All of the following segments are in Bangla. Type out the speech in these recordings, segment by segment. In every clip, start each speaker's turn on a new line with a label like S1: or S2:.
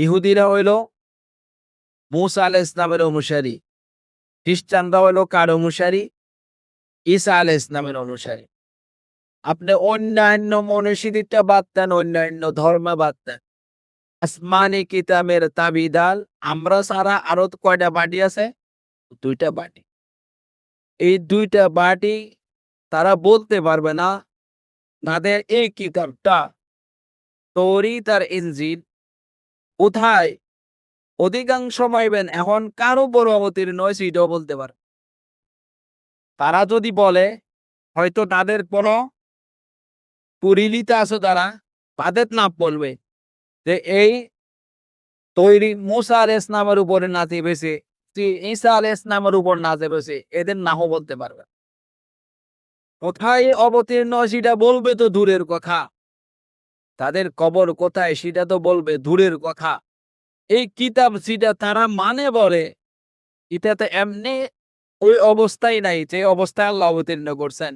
S1: ইহুদিরা হইল মূসা আলাইহিস সালামের অনুসারী, খ্রিস্টানরা হইল কার অনুসারী? ঈসা আলাইহিস সালামের অনুসারী। আপনি অন্যান্য মনীষীদেরটা বাদ দেন, অন্যান্য ধর্ম বাদ দেন। আসমানি কিতাবের তাবিদাল আমরা ছাড়া আরো কয়টা বাটি আছে? ২ টা বাটি। এই ২ টা বাটি তারা বলতে পারবে না তাদের এই কিতাবটা তৌরাত আর ইনজিল কোথায় অধিকাংশ পাইবেন এখন কারো বড় অবতীর্ণ হয়েছে এটাও বলতে পারে। তারা যদি বলে হয়তো তাদের কোনো পরিণীতা আছে, তাদের নাম বলবে যে এই তৈরি মূসা আলাইহিস সালামের উপরে নাজিল হয়েছে, ঈসা আলাইহিস সালামের উপর নাজিল হয়েছে, এদের নামও বলতে পারবে। কোথায় অবতীর্ণ সেটা বলবে তো দূরের কথা, তাদের কবর কোথায় সেটা তো বলবে দূরের কথা। এই কিতাব যেটা তারা মানে বলে এটা তো এমনি ওই অবস্থায় নাই যে অবস্থায় আল্লাহ অবতীর্ণ করছেন।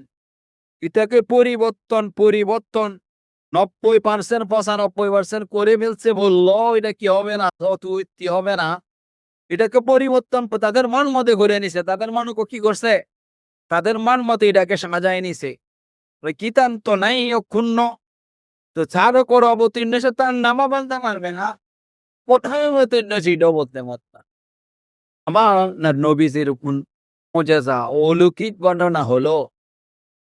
S1: এটাকে পরিবর্তন 90% 95% করে ফেলছে বললো এটা কি হবে না, কি হবে না, এটাকে পরিবর্তন তাদের মন মতে করে নিছে। তাদের মনকে কি করছে? তাদের মন মতে এটাকে সাজায় নিছে। ওই কিতাব তো নাই ক্ষুণ্ণ, তো যার উপর অবতীর্ণ সে তার নামও বলতে পারবে না, কোথায় অবতীর্ণ সেটাও বলতে পারবে না। আমার নবীজির মুজিজা ও অলৌকিক বর্ণনা হলো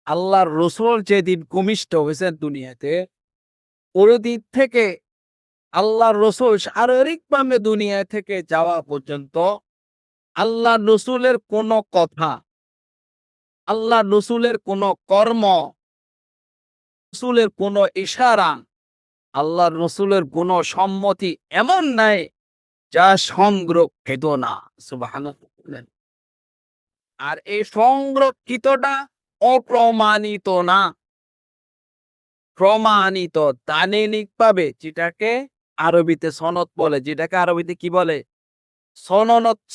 S1: আল্লাহর রাসূল যেদিন ভূমিষ্ঠ হয়েছেন দুনিয়াতে, ওই দিক থেকে আল্লাহর রাসূল শারীরিকভাবে দুনিয়া থেকে যাওয়া পর্যন্ত আল্লাহর রাসূলের কোন কথা, আল্লাহর রাসূলের কোন কর্ম, রাসূলের কোন ইশারা, আল্লাহর রাসূলের কোন সম্মতি এমন নাই যা সংরক্ষিত না। সুবহানাল্লাহ। আর এই সংরক্ষিতটা অপ্রমাণিত না, প্রমাণিত দালিলিকভাবে, যেটাকে আরবিতে সনদ বলে, যেটাকে আরবিতে কি বলে?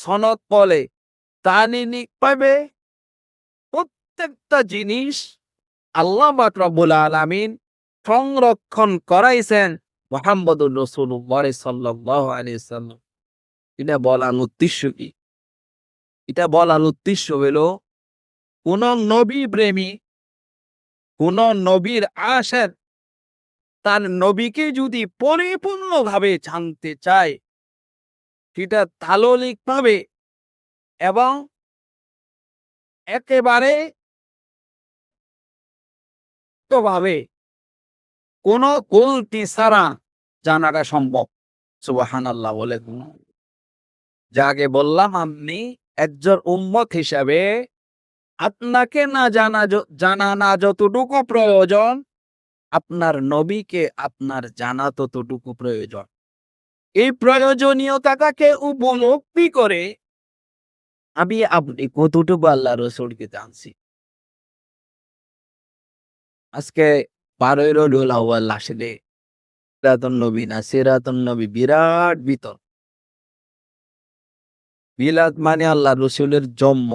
S1: সনদ বলে। দালিলিকভাবে প্রত্যেকটা জিনিস আল্লাহ পাক রব্বুল আলামিন সংরক্ষণ করাইছেন মুহাম্মদুর রাসূলুল্লাহ সাল্লাল্লাহু আলাইহি ওয়াসাল্লাম। এটা বলার উদ্দেশ্য কি? এটা বলার উদ্দেশ্য হলো কোন নবী প্রেমী, কোন নবীর আশিক তার নবীকে যদি পরিপূর্ণভাবে জানতে চায়, সেটা তাললিকভাবে এবং একেবারে ভাবে কোন গলতি ছাড়া জানাটা সম্ভব। সুবহানাল্লাহ বলে। যাকে বললাম আপনি একজন উম্মত হিসাবে আপনাকে না জানা না যতটুকু প্রয়োজন, আপনার নবীকে আপনার জানা ততটুকু প্রয়োজন। এই প্রয়োজনীয়তাটাকে উপলব্ধি করে আপনি কতটুকু আল্লাহ রাসূলকে জানছি। আজকে 12ই রবিউল আউয়াল আসলে সিরাতুন নবী না সিরাতুন নবী বিরাট বিতর্ক। মিলাদ মানে আল্লাহ রসুলের জন্ম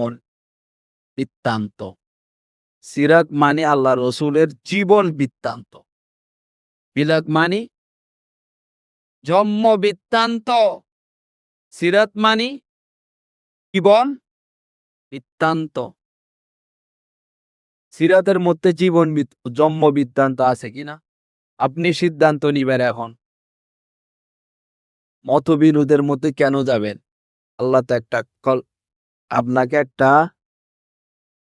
S1: বৃত্তান্ত, সিরাত মানে আল্লাহ রসুলের জীবন বৃত্তান্ত। মিলাদ মানে জন্ম বৃত্তান্ত, সিরাত মানে জীবন বৃত্তান্ত। সিরাতের মধ্যে জন্ম বৃত্তান্ত আছে কিনা আপনি সিদ্ধান্ত নিবেন। এখন মতবিরোধের মধ্যে কেন যাবেন? আল্লাহ তো আপনাকে একটা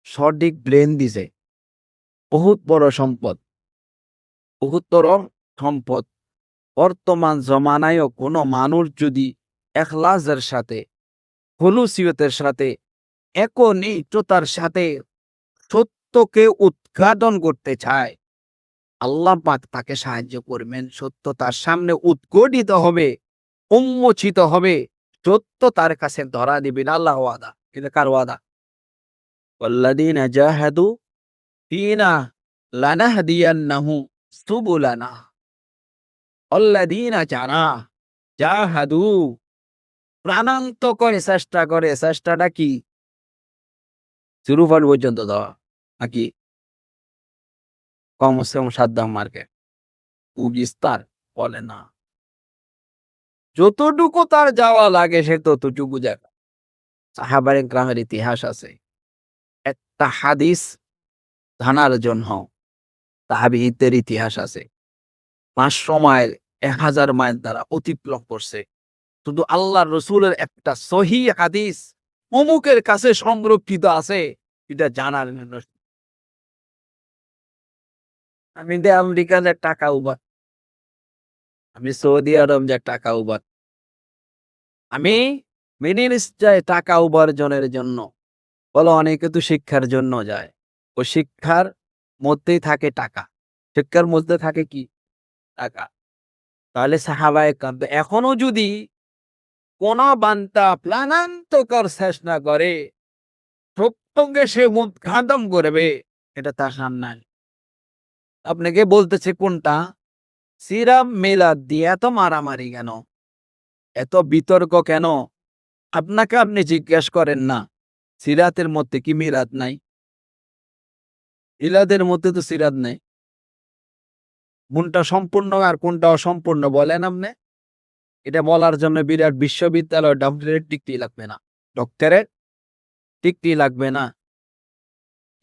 S1: সঠিক ব্রেন দিছে, বহুত বড় সম্পদ, বহুতর সম্পদ। বর্তমান জমানায়ও কোনো মানুষ যদি এখলাসের সাথে, খুলুসিয়তের সাথে, একনিষ্ঠতার সাথে সত্যকে উদ্ঘাটন করতে চায়, আল্লাহ পাক তাকে সাহায্য করবেন। সত্য তার সামনে উদ্ঘাটিত হবে, উন্মোচিত হবে, সত্য তার কাছে ধরা দিবেন। আল্লাহ ওয়াদা। এটা কার ওয়াদা? ওয়াল্লাযীনা জাহাদু ফীনা লানাহদিয়ান্নাহুম সুবুলানা। ওয়াল্লাযীনা যারা জাহাদু প্রাণান্তকরে চেষ্টা করে, চেষ্টাটা কি? শুরু পর্যন্ত দেওয়া নাকি কমসে কম 7 দাম মার্কে বিস্তার বলে না। যতটুকু তার যাওয়া লাগে সে ততটুকু যাবে। সাহাবায়ে কেরামের ইতিহাস আছে। একটা হাদিস জানার জন্য তাবিঈদের ইতিহাস আছে। ৫০০ মাইল, ১০০০ মাইল তারা অতিক্রম করছে। শুধু আল্লাহর রসুলের একটা সহিহ হাদিস অমুকের কাছে সংরক্ষিত আছে এটা জানার জন্য। আমি যে আমেরিকা যে টাকা উপায়, আমি সৌদি আরব যে টাকা উপায়, আমি মিডল ইস্ট যাই টাকা উপার্জনের জন্য। বলো অনেকে তো শিক্ষার জন্য যায়। ও শিক্ষার মধ্যেই থাকে টাকা। শিক্ষার মধ্যে থাকে কি? টাকা। তাহলে সাহাবায়ে কেরাম এখনো যদি কোন বান্দা প্রাণান্তকর চেষ্টা করে সঙ্গে সে মুৎখাদম করবে, এটা তার সামনে। আপনাকে বলতেছে কোনটা? সিরাম মিলাদ দিয়ে এত মারামারি কেন? এত বিতর্ক কেন? আপনাকে আপনি জিজ্ঞেস করেন না, সিরাতের মধ্যে কি মিলাদ নাই? মিলাদের মধ্যে তো সিরাত নাই। কোনটা সম্পূর্ণ আর কোনটা অসম্পূর্ণ বলেন আপনি? এটা বলার জন্য বিরাট বিশ্ববিদ্যালয় ডক্টরেট ডিগ্রি লাগবে না। ডক্টরেট ডিগ্রি লাগবে না।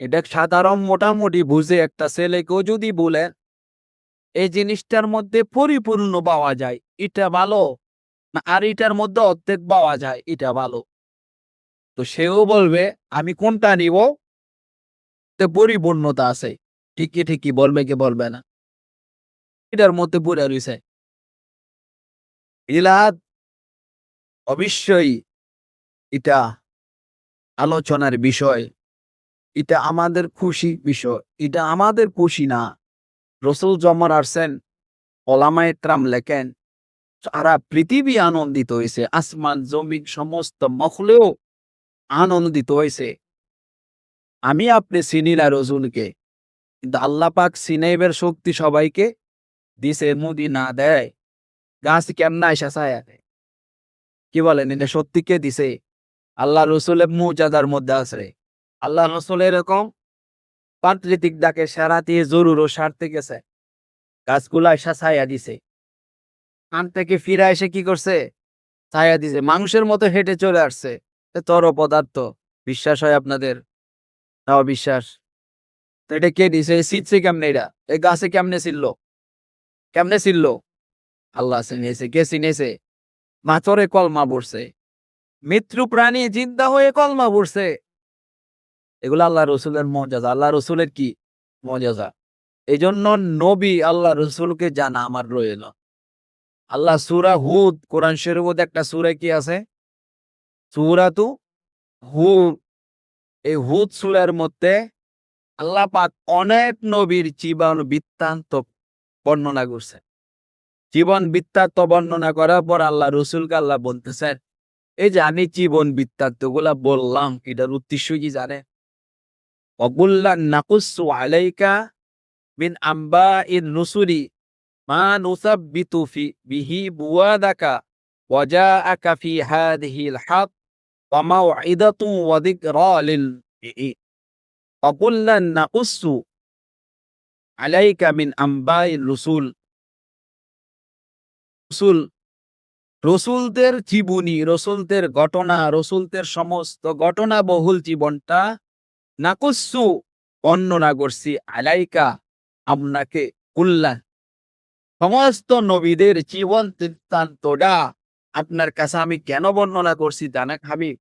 S1: এটা সাধারণ মোটামুটি বুঝে একটা ছেলেকেও যদি বলেন এই জিনিসটার মধ্যে পরিপূর্ণ পাওয়া যায়, এটা ভালো না আর এটার মধ্যে অর্ধেক পাওয়া যায়, এটা ভালো, তো সেও বলবে আমি কোনটা নিব পরিপূর্ণতা আছে। ঠিকই ঠিকই বলবে কি বলবে না? এটার মধ্যে পড়ে রয়েছে। মিলাদ অবশ্যই এটা আলোচনার বিষয়। এটা আমাদের খুশি বিষয়। এটা আমাদের খুশি না। রসুল যখন আসছেন ওলামায়ে কেরাম লেখেন সারা পৃথিবী আনন্দিত হয়েছে। আসমান জমিন সমস্ত মখলুক আনন্দিত হয়েছে। আমি আপনি চিনি না রসুলকে, কিন্তু আল্লাহ পাক চিনাইবের শক্তি সবাইকে দিছে। মুদি না দেয় গাছ কেমন আইসা ছায়া দেয়? কি বলেন এটা সত্যি কে দিছে? আল্লাহ রসুলের মুজাদার মধ্যে আছে। আল্লাহ রসুল এরকম প্রাকৃতিক ডাকে সারা দিয়ে জরুর ও সারতে গেছে, গাছগুলা এসে ছায়া দিছে। কান থেকে ফিরে এসে কি করছে? ছায়া দিছে। মানুষের মতো হেঁটে চলে আসছে। তর পদার্থ। বিশ্বাস হয় আপনাদের? না অবিশ্বাস? তো এটা কে দিছে? ছিটছে কেমনে এটা? এই গাছে কেমনে ছিল? কেমনে ছিল? আল্লাহ চিনিয়েছে। কে চিনিয়েছে? মাথরে কলমা পড়ছে। মৃত্যু প্রাণী জিন্দা হয়ে কলমা পড়ছে। এগুলো আল্লাহ রসুলের মর্যাদা। আল্লাহ রসুলের কি মর্যাদা? এই জন্য নবী আল্লাহ রসুলকে জানা আমার রইল। আল্লাহ সূরা হুদ, কোরআন শরীফের মধ্যে একটা সূরা কি আছে? সূরাতু হুদ। এই হুদ সূরার মধ্যে আল্লাহ পাক অনেক নবীর জীবন বৃত্তান্ত বর্ণনা করছে। জীবন বৃত্তান্ত বর্ণনা করার পর আল্লাহ রসুলকে আল্লাহ বলতেছেন এই যে আমি জীবন বৃত্তান্ত গুলা বললাম এটার উদ্দেশ্য কি জানে? ওয়াকুল্লান নাকুসসু আলাইকা মিন আম্বাইর রুসুলি মা নুসাব্বিতু বিহি বুয়াদাকা ওয়া জাআকা ফি হাযিহিল হক ওয়া মাউইদাতু ওয়া যিকরা লিল মুমিনিন। ওয়াকুল্লান নাকুসসু আলাইকা মিন আম্বাইর রসুল রসুলদের জীবনী, রসুলদের ঘটনা, রসুলদের সমস্ত ঘটনা বহুল জীবনটা নাকুসসু বর্ণনা করছি আলাইকা আপনাকে, কুল্লা সমস্ত নবীদের জীবন বৃত্তান্তটা আপনার কাছে আমি কেন বর্ণনা করছি জানেন হাবিব?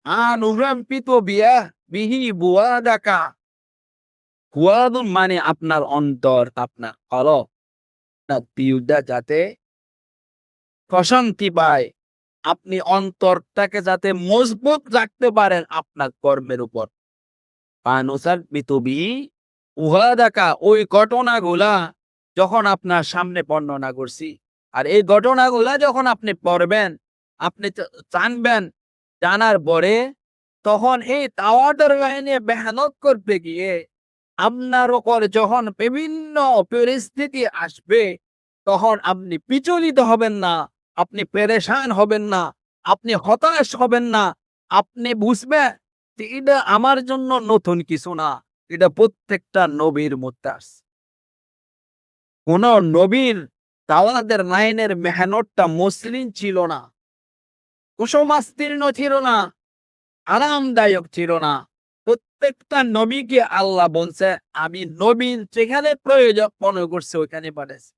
S1: আনুরাম্পিত বিয়া বিহি বুয়াদাকা। বুয়াদুন মানে আপনার অন্তর, আপনার কলব, আপনার দিলটা যাতে প্রশান্তি পায়, আপনি অন্তরটাকে যাতে মজবুত রাখতে পারেন আপনার কর্মের উপর। পানুসাব্বিতু বিহি উহাদাকা, ওই ঘটনাগুলা যখন আপনার সামনে বর্ণনা করছি আর এই ঘটনাগুলা যখন আপনি পড়বেন, আপনি জানবেন, জানার পরে তখন এই তাওয়াটার বাহিনী মেহনত করতে গিয়ে আপনার উপর যখন বিভিন্ন পরিস্থিতি আসবে তখন আপনি বিচলিত হবেন না, আপনি পেরেশান হবেন না, আপনি হতাশ হবেন না। আপনি বুঝবেন যে এটা আমার জন্য নতুন কিছু না, এটা প্রত্যেকটা নবীর মধ্যে আছে। কোন নবীর তাওরাতের লাইনের মেহনতটা মসৃণ ছিল না, কুসুমাস্তীর্ণ ছিল না, আরামদায়ক ছিল না। প্রত্যেকটা নবীকে আল্লাহ বলছে আমি নবীন যেখানে প্রয়োজন মনে করছে ওইখানে পাঠাইছি।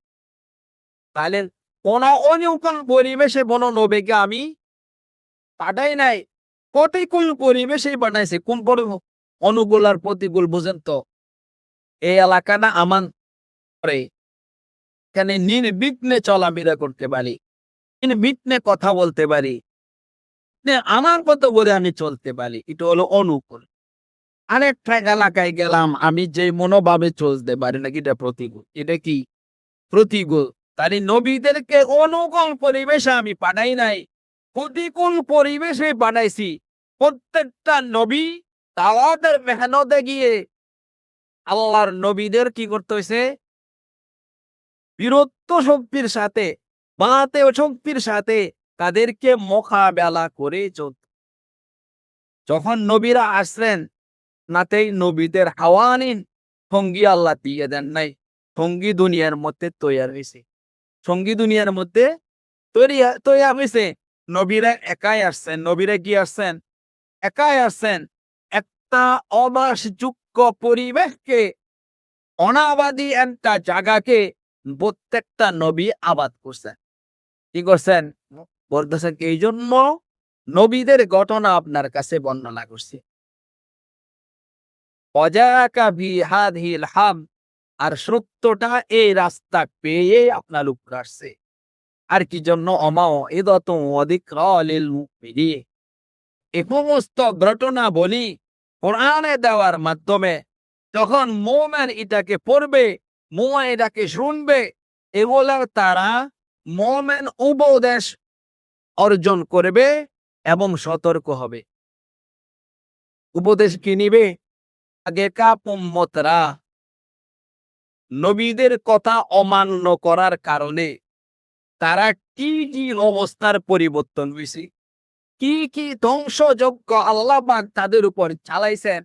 S1: তাহলে কোন অনুকূল পরিবেশে কোন নবীকে আমি পাঠাই নাই, প্রতিকূল পরিবেশেই পাঠাইছি। কোন অনুকূল আর প্রতিকূল বুঝেন তো? এই এলাকাটা আমার করে, এখানে নির্বিঘ্নে চলাফেরা করতে পারি, নির্বিঘ্নে কথা বলতে পারি, আমার মতো করে আমি চলতে পারি, এটা হলো অনুকূল। আরেকটা এলাকায় গেলাম, আমি যে মনোভাবে চলতে পারি না, এটা প্রতিকূল। এটা কি? প্রতিকূল। তাই নবীদেরকে অনুকূল পরিবেশে আমি পাঠাই নাই, প্রতিকূল পরিবেশে পাঠাইছি। প্রত্যেকটা নবী তাওরাতের মেহনতে গিয়ে আল্লাহর নবীদের কি করতে হয়েছে? বীরত্ব শক্তির সাথে, বাতেও শক্তির সাথে তাদেরকে মোকাবেলা করে চলতে। যখন নবীরা আসলেন, নাতেই নবীদের হাওয়ানিন সঙ্গী আল্লাহ দিয়ে দেন নাই। সঙ্গী দুনিয়ার মধ্যে তৈরি হয়েছে, সঙ্গী দুনিয়ার মধ্যে তৈরি হয়েছে। নবীরা একাই আসছেন। নবীরা কি আসছেন? একাই আসছেন। একটা অবাসযোগ্য পরিবেশকে, অনাবাদী একটা জায়গাকে প্রত্যেকটা নবী আবাদ করছেন। কি করছেন? বলতেছেন এই জন্য নবীদের ঘটনা আপনার কাছে বর্ণনা করছি। অজাকা বিহাদিল হাম, আর সত্যটা এই রাস্তা পেয়ে আপনার উপর আসছে। আর কি জন্য? অমাও এদত অধিক লিল মুমিনিন। এই সমস্ত ঘটনা বলি কোরআনে দেওয়ার মাধ্যমে, যখন মুমিন এটাকে পড়বে, মুমিন এটাকে শুনবে, এগুলার তারা মুমিন উপদেশ অর্জন করবে এবং সতর্ক হবে। উপদেশ কি নিবে? আগেকার উম্মতরা নবীদের কথা অমান্য করার কারণে তারা কি কি অবস্থার পরিবর্তন হয়েছে, কি কি ধ্বংসযজ্ঞ আল্লাহ পাক তাদের উপর চালাইছেন,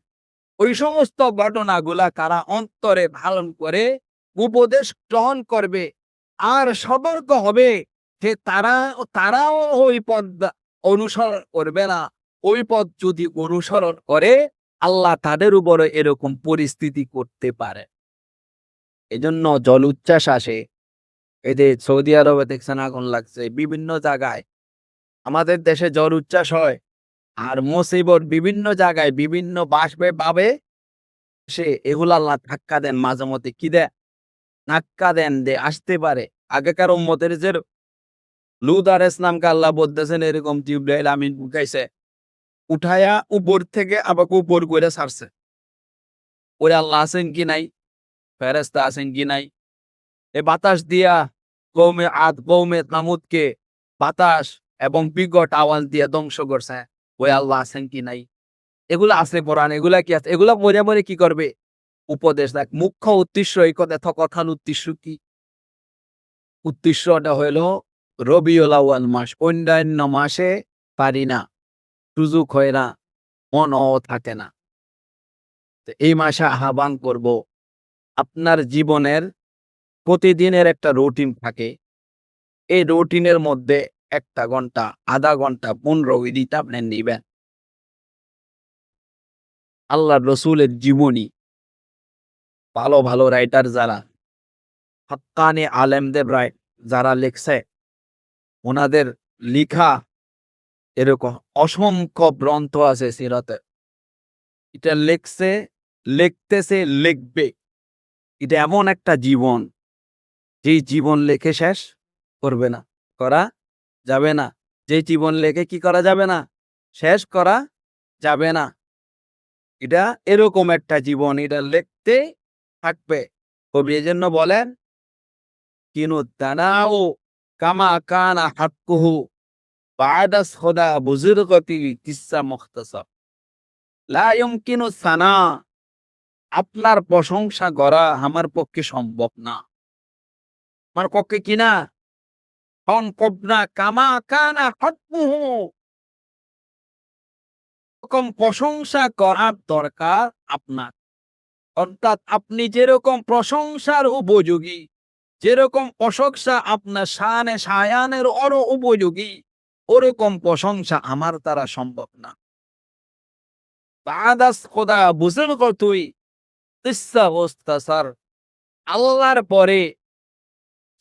S1: ওই সমস্ত ঘটনাগুলা কারা অন্তরে ধারণ করে উপদেশ গ্রহণ করবে আর সতর্ক হবে যে তারাও ওই পথ অনুসরণ করবে না। ওই পথ যদি অনুসরণ করে, আল্লাহ তাদের উপরে এরকম পরিস্থিতি করতে পারে। এজন্য জল উচ্ছ্বাস আসে। এই যে সৌদি আরবে দেখছেন আগুন লাগছে, বিভিন্ন জায়গায়। আমাদের দেশে ঝড় উচ্ছ্বাস হয়, আর মুসিবত বিভিন্ন জায়গায় বিভিন্ন বাসবে ভাবে সে এগুলা আল্লাহ ধাক্কা দেন, মাঝে মধ্যে কি দেয়? ধাক্কা দেন যে আসতে পারে। আগেকার উম্মতের যে লুত আলাইহিস সালামকে আল্লাহ বলতেছেন এরকম জিবরাইল আমিন উঠাইছে, উঠায়া উপর থেকে আবার উপর করে ছাড়ছে। ওরে আল্লাহ আছেন কি নাই? ফেরেশতা আছেন কি নাই? এ বাতাস দিয়া কওমে আদ কওমে তামুদকে বাতাস এবং বিকট আওয়াজ দিয়ে ধ্বংস করছে। ওই আল্লাহ আছেন কি নাই? এগুলা আছে কোরআন। এগুলা কি আছে? এগুলা মরে মরে কি করবে? উপদেশ দেখ। মুখ্য উদ্দেশ্য এই কথার উদ্দেশ্য কি? উদ্দেশ্যটা হইল রবিউল আউয়াল মাস। অন্যান্য মাসে পারি না, সুযোগ হয় না, মনও থাকে না। এই মাসে আহ্বান করব, আপনার জীবনের প্রতিদিনের একটা রুটিন থাকে। এই রুটিনের মধ্যে ১ ঘন্টা, আধা ঘন্টা, ১৫ মিনিট আপনি নিবেন। আল্লাহর রসুলের জীবনী, ভালো ভালো রাইটার যারা, হাক্কানি আলেমদের যারা লিখছে, ওনাদের লিখা এরকম অসংখ্য গ্রন্থ আছে সিরাতে। এটা লিখছে, লিখতেছে, লিখবে। এটা এমন একটা জীবন, যেই জীবন লেখে শেষ করবে না, করা যাবে না। যে জীবন লেখে কি করা যাবে না? শেষ করা যাবে না। এটা এরকম একটা জীবন, এটা লিখতে থাকবে। কবি এজন্য বলেন, কিনু তানাউ কামা কানা হাক্কুহু বা'দা সদা বুজুরগতি কিসসা মুখতাসার। লা ইউমকিনু সানা, আপনার প্রশংসা করা আমার পক্ষে সম্ভব না। আমার পক্ষে কি না? সম্ভব না। কামা কানা হাক্কুহু, এরকম প্রশংসা করার দরকার আপনার। অর্থাৎ আপনি যেরকম প্রশংসার উপযোগী, যেরকম প্রশংসা আপনার শানে শায়ানের উপযোগী, ওরকম প্রশংসা আমার দ্বারা সম্ভব না। বাদাস খোদা বুঝেন তুই তিস্সা ওস্তাসার, আল্লাহর পরে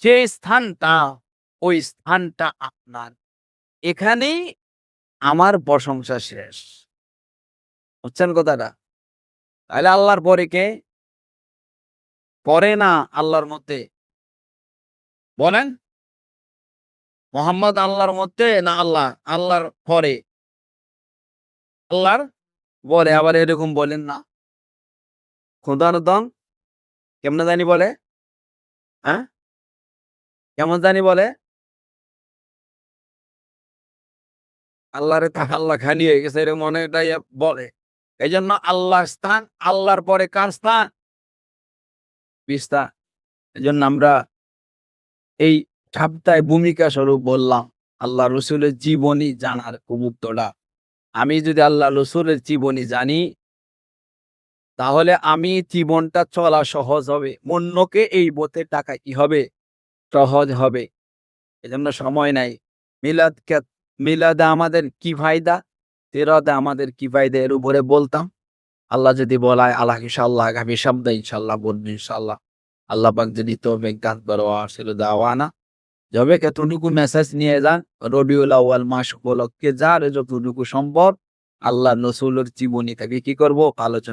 S1: যে স্থানটা, ওই স্থানটা আপনার, এখানেই আমার প্রশংসা শেষ। বুঝছেন কথাটা? তাহলে আল্লাহর পরে কে? পরে না আল্লাহর মধ্যে? বলেন, মোহাম্মদ আল্লাহর মধ্যে না আল্লাহ আল্লাহর পরে? আল্লাহর পরে। আবার এরকম বলেন না, খোদার দন কেমনে জানি বলে, হ্যাঁ কেমন জানি বলে, আল্লাহরে আল্লাহ খালি হয়ে গেছে এরকম অনেকটাই বলে। এই জন্য আল্লাহ স্থান, আল্লাহর পরে কার স্থান? বিস্তার। এই জন্য আমরা এই সপ্তাহে ভূমিকা স্বরূপ বললাম আল্লাহ রসুলের জীবনী জানার মুক্তটা। আমি যদি আল্লাহ রসুলের জীবনী জানি, তাহলে আমি জীবনটা চলা সহজ হবে, অন্যকে এই পথে টাকা কি হবে, সহজ হবে। এজন্য সময় নাই। মিলাদে আমাদের কি ফায়দা, তেরাদে আমাদের কি ফায়দা, এর উপরে বলতাম। আল্লাহ যদি বলায় আল্লাহ ইনশাআল্লাহ আগামী সপ্তাহে ইনশাআল্লাহ বলবো ইনশাআল্লাহ। আল্লাহ পাক যদি তৌফিক দান করে, আসলে দাওয়ানা যবে কতটুকু মেসেজ নিয়ে যান রবিউল আউয়াল মাস উপলক্ষে, যার যতটুকু সম্ভব আল্লাহ রসুলের জীবনী থেকে কি করব আলোচনা